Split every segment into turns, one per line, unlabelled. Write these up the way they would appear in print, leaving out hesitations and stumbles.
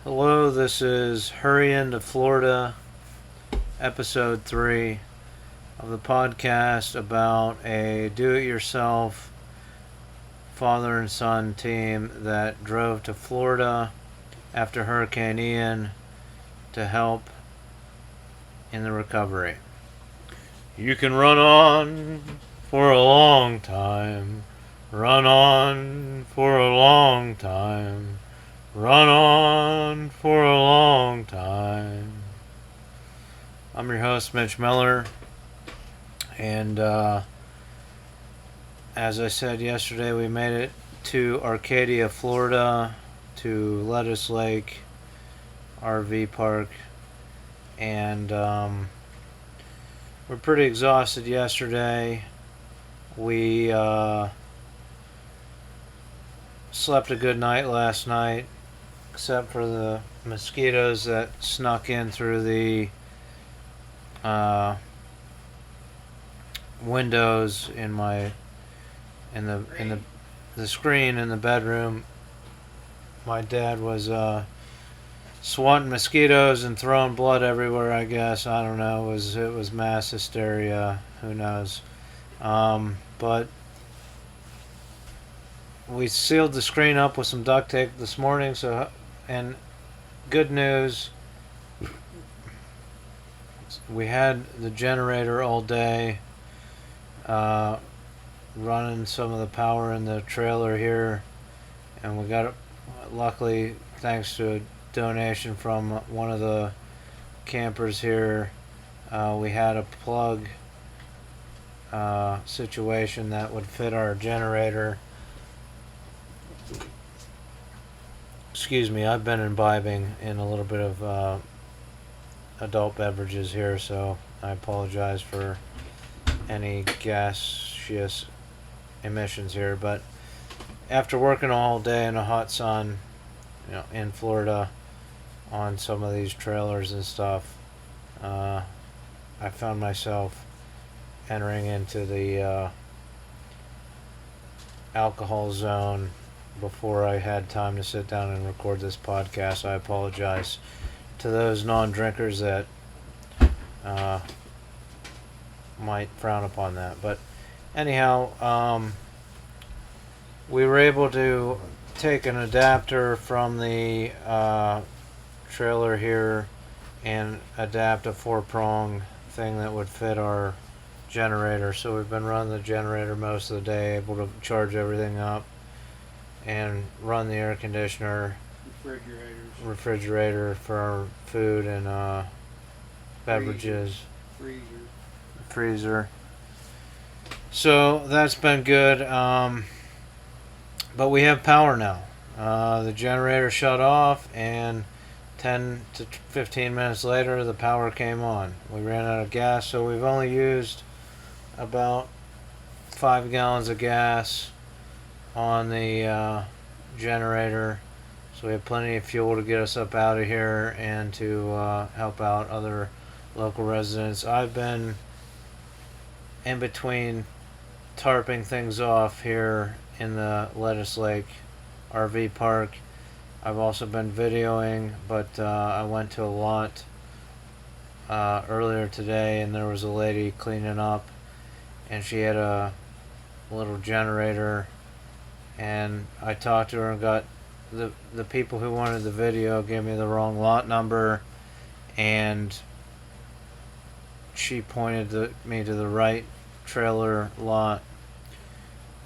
Hello, this is Hurr-Ian to Florida, episode 3 of the podcast about a do-it-yourself father and son team that drove to Florida after Hurricane Ian to help in the recovery. You can run on for a long time, run on for a long time. Run on for a long time. I'm your host, Mitch Miller, and as I said yesterday, we made it to Arcadia, Florida, to Lettuce Lake RV Park, and we're pretty exhausted yesterday. We slept a good night last night, except for the mosquitoes that snuck in through the windows in the screen in the bedroom. My dad was swatting mosquitoes and throwing blood everywhere. I guess I don't know. It was mass hysteria. Who knows? But we sealed the screen up with some duct tape this morning. And good news, we had the generator all day, running some of the power in the trailer here, and we got it, luckily, thanks to a donation from one of the campers here. We had a plug situation that would fit our generator. Excuse me, I've been imbibing in a little bit of adult beverages here, so I apologize for any gaseous emissions here. But after working all day in the hot sun, in Florida on some of these trailers and stuff, I found myself entering into the alcohol zone before I had time to sit down and record this podcast. I apologize to those non-drinkers that might frown upon that. But anyhow, we were able to take an adapter from the trailer here and adapt a 4-prong thing that would fit our generator. So we've been running the generator most of the day, able to charge everything up and run the air conditioner, refrigerator for our food and beverages, freezer. So that's been good. But we have power now. The generator shut off, and 10 to 15 minutes later, the power came on. We ran out of gas, so we've only used about 5 gallons of gas on the generator, so we have plenty of fuel to get us up out of here and to help out other local residents. I've been in between tarping things off here in the Lettuce Lake RV Park. I've also been videoing, but I went to a lot earlier today, and there was a lady cleaning up, and she had a little generator, and I talked to her and got the people who wanted the video gave me the wrong lot number, and she pointed me to the right trailer lot,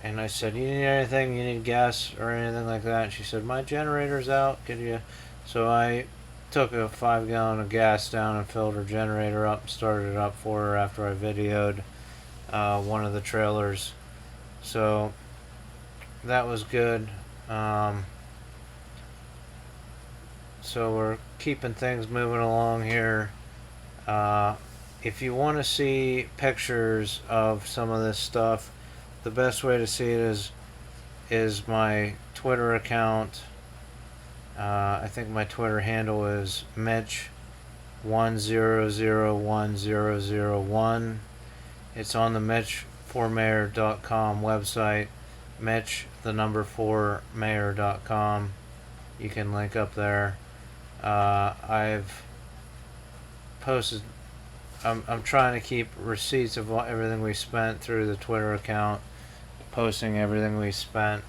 and I said, "You need anything? You need gas or anything like that?" And she said, "My generator's out. Could you?" So I took a 5 gallon of gas down and filled her generator up and started it up for her after I videoed one of the trailers. So that was good. So we're keeping things moving along here. If you want to see pictures of some of this stuff, the best way to see it is my Twitter account. I think my Twitter handle is Mitch10010001. It's on the MitchForMayor.com website. Mitch, the number 4mayor.com. You can link up there. I've posted. I'm trying to keep receipts of everything we spent through the Twitter account, posting everything we spent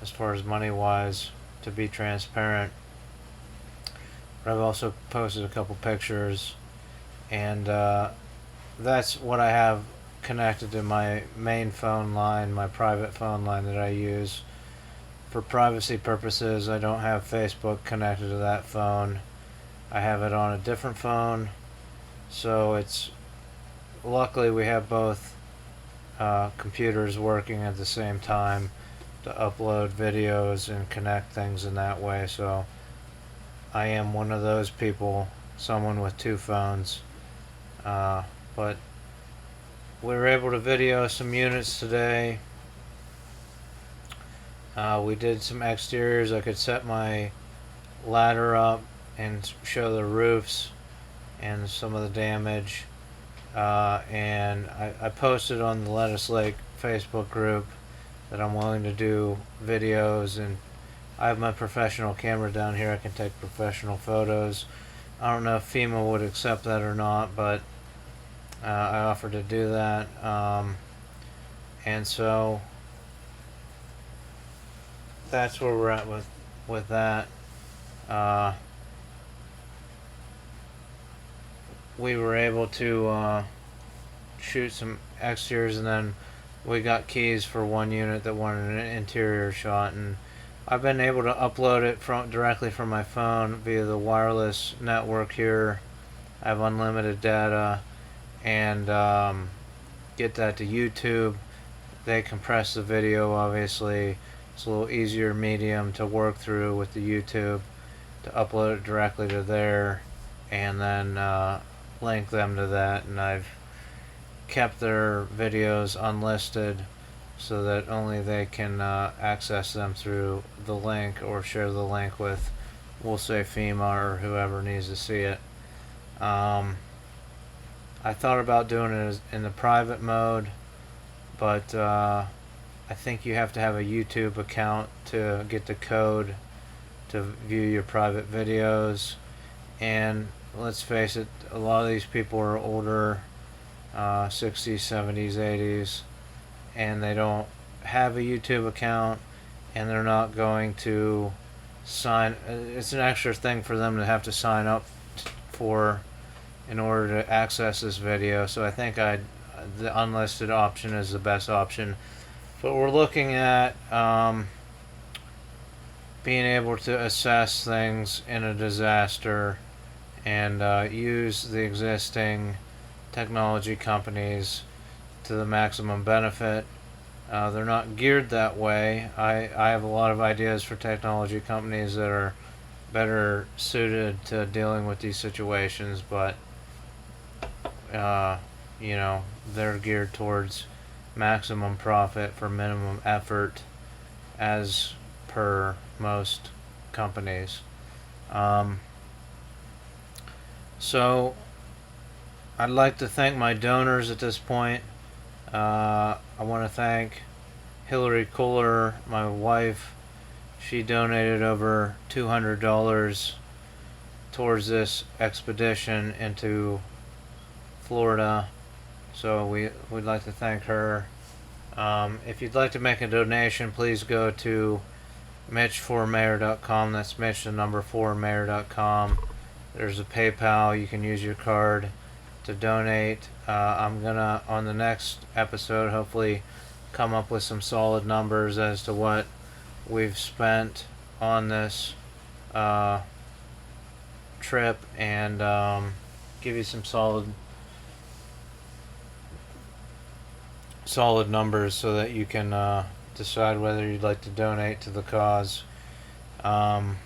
as far as money wise to be transparent. But I've also posted a couple pictures, and that's what I have connected to my main phone line, my private phone line that I use. For privacy purposes, I don't have Facebook connected to that phone. I have it on a different phone, so it's luckily we have both computers working at the same time to upload videos and connect things in that way. So I am one of those people, someone with two phones, but we were able to video some units today. We did some exteriors. I could set my ladder up and show the roofs and some of the damage. And I posted on the Lettuce Lake Facebook group that I'm willing to do videos, and I have my professional camera down here. I can take professional photos. I don't know if FEMA would accept that or not, but I offered to do that. And so that's where we're at with that. We were able to shoot some exteriors, and then we got keys for one unit that wanted an interior shot, and I've been able to upload it directly from my phone via the wireless network here. I have unlimited data, and get that to YouTube. They compress the video, obviously. It's a little easier medium to work through with the YouTube, to upload it directly to there, and then link them to that. And I've kept their videos unlisted so that only they can access them through the link, or share the link with, we'll say, FEMA or whoever needs to see it. I thought about doing it in the private mode, but I think you have to have a YouTube account to get the code to view your private videos. And let's face it, a lot of these people are older, 60s, 70s, 80s, and they don't have a YouTube account, and they're not going to sign. It's an extra thing for them to have to sign up for in order to access this video. So I think the unlisted option is the best option. But we're looking at being able to assess things in a disaster, and use the existing technology companies to the maximum benefit. They're not geared that way. I have a lot of ideas for technology companies that are better suited to dealing with these situations, but they're geared towards maximum profit for minimum effort, as per most companies. So I'd like to thank my donors at this point. I want to thank Hillary Kohler, my wife. She donated over $200 towards this expedition into Florida, so we'd like to thank her. If you'd like to make a donation, please go to MitchForMayor.com. That's Mitch the number 4Mayor.com. There's a PayPal. You can use your card to donate. I'm gonna, on the next episode, hopefully come up with some solid numbers as to what we've spent on this trip, and give you some solid numbers so that you can decide whether you'd like to donate to the cause. And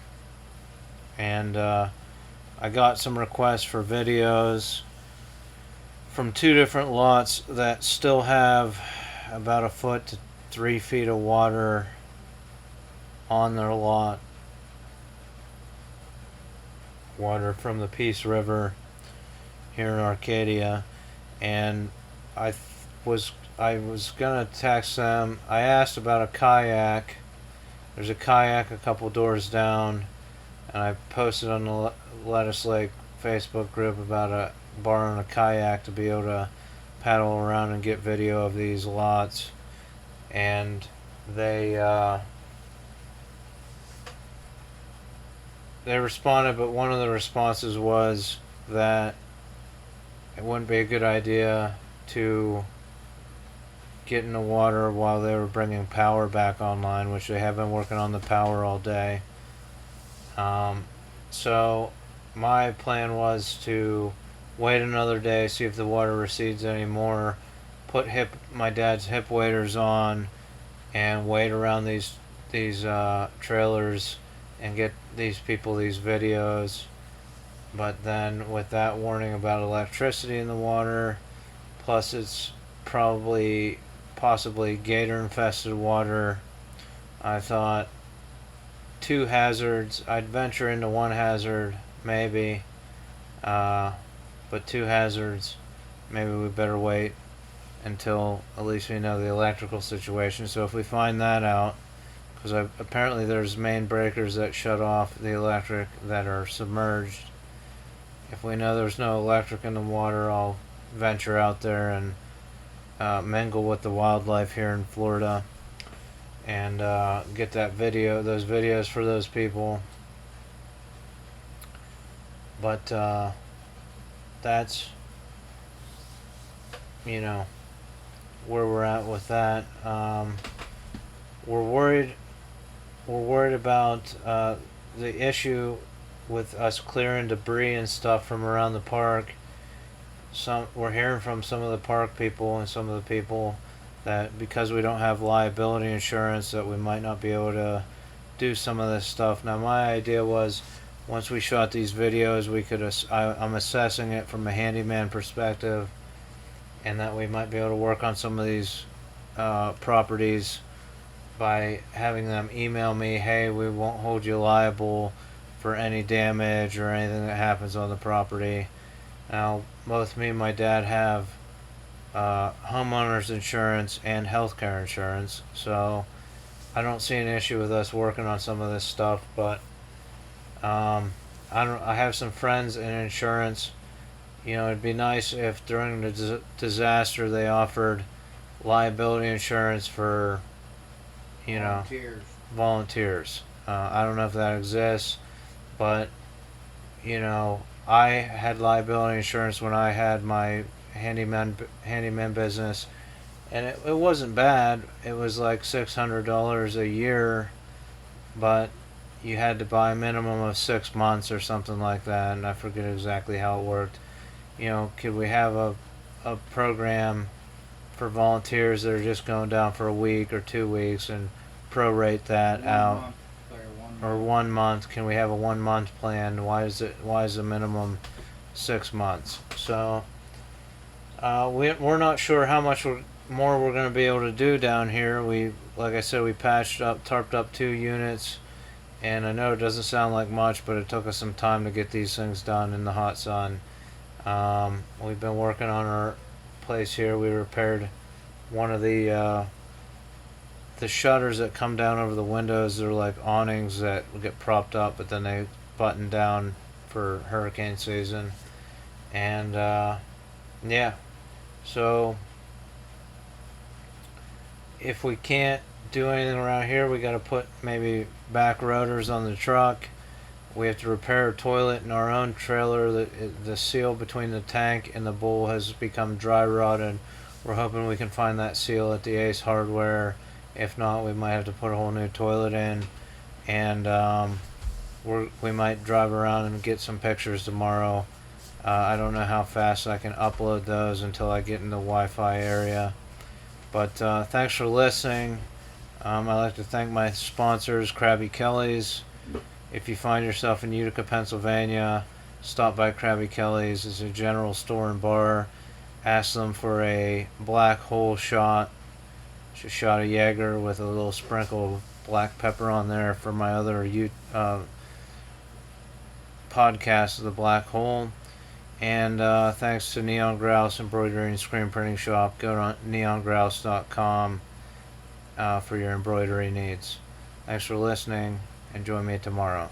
I got some requests for videos from two different lots that still have about 1 foot to 3 feet of water on their lot. Water from the Peace River here in Arcadia, and I was gonna text them. I asked about a kayak. There's a kayak a couple doors down. and I posted on the Lettuce Lake Facebook group about borrowing a kayak to be able to paddle around and get video of these lots. And they responded, but one of the responses was that it wouldn't be a good idea to get in the water while they were bringing power back online, which they have been working on the power all day. So my plan was to wait another day, see if the water recedes anymore, put my dad's hip waders on, and wait around these trailers and get these people these videos. But then with that warning about electricity in the water, plus it's possibly gator infested water, I thought two hazards. I'd venture into one hazard maybe, but two hazards, maybe we better wait until at least we know the electrical situation. So if we find that out, because apparently there's main breakers that shut off the electric that are submerged. If we know there's no electric in the water, I'll venture out there and mingle with the wildlife here in Florida and get those videos for those people. But that's, where we're at with that. We're worried about the issue with us clearing debris and stuff from around the park. We're hearing from some of the park people and some of the people that because we don't have liability insurance that we might not be able to do some of this stuff. Now my idea was once we shot these videos I'm assessing it from a handyman perspective, and that we might be able to work on some of these properties by having them email me, hey, we won't hold you liable for any damage or anything that happens on the property. Now, both me and my dad have homeowners insurance and healthcare insurance, so I don't see an issue with us working on some of this stuff. But I have some friends in insurance. It'd be nice if during the disaster they offered liability insurance for volunteers. I don't know if that exists, but I had liability insurance when I had my handyman business, and it wasn't bad. It was like $600 a year, but you had to buy a minimum of 6 months or something like that, and I forget exactly how it worked. Could we have a program for volunteers that are just going down for a week or 2 weeks and prorate that out? Or 1 month? Can we have a 1 month plan? Why is the minimum 6 months? So we're not sure how much more we're going to be able to do down here. Like I said, we tarped up 2 units, and I know it doesn't sound like much, but it took us some time to get these things done in the hot sun. We've been working on our place here. We repaired one of the shutters that come down over the windows. They're like awnings that get propped up, but then they button down for hurricane season. And yeah, so if we can't do anything around here, we got to put maybe back rotors on the truck. We have to repair a toilet in our own trailer. The seal between the tank and the bowl has become dry rotted. We're hoping we can find that seal at the Ace Hardware. If not, we might have to put a whole new toilet in. And we might drive around and get some pictures tomorrow. I don't know how fast I can upload those until I get in the Wi-Fi area. But thanks for listening. I'd like to thank my sponsors, Krabby Kelly's. If you find yourself in Utica, Pennsylvania, stop by Krabby Kelly's. It's a general store and bar. Ask them for a black hole shot. It's a shot of Jaeger with a little sprinkle of black pepper on there for my other podcast, The Black Hole. And thanks to Neon Grouse Embroidery and Screen Printing Shop. Go to neongrouse.com for your embroidery needs. Thanks for listening, and join me tomorrow.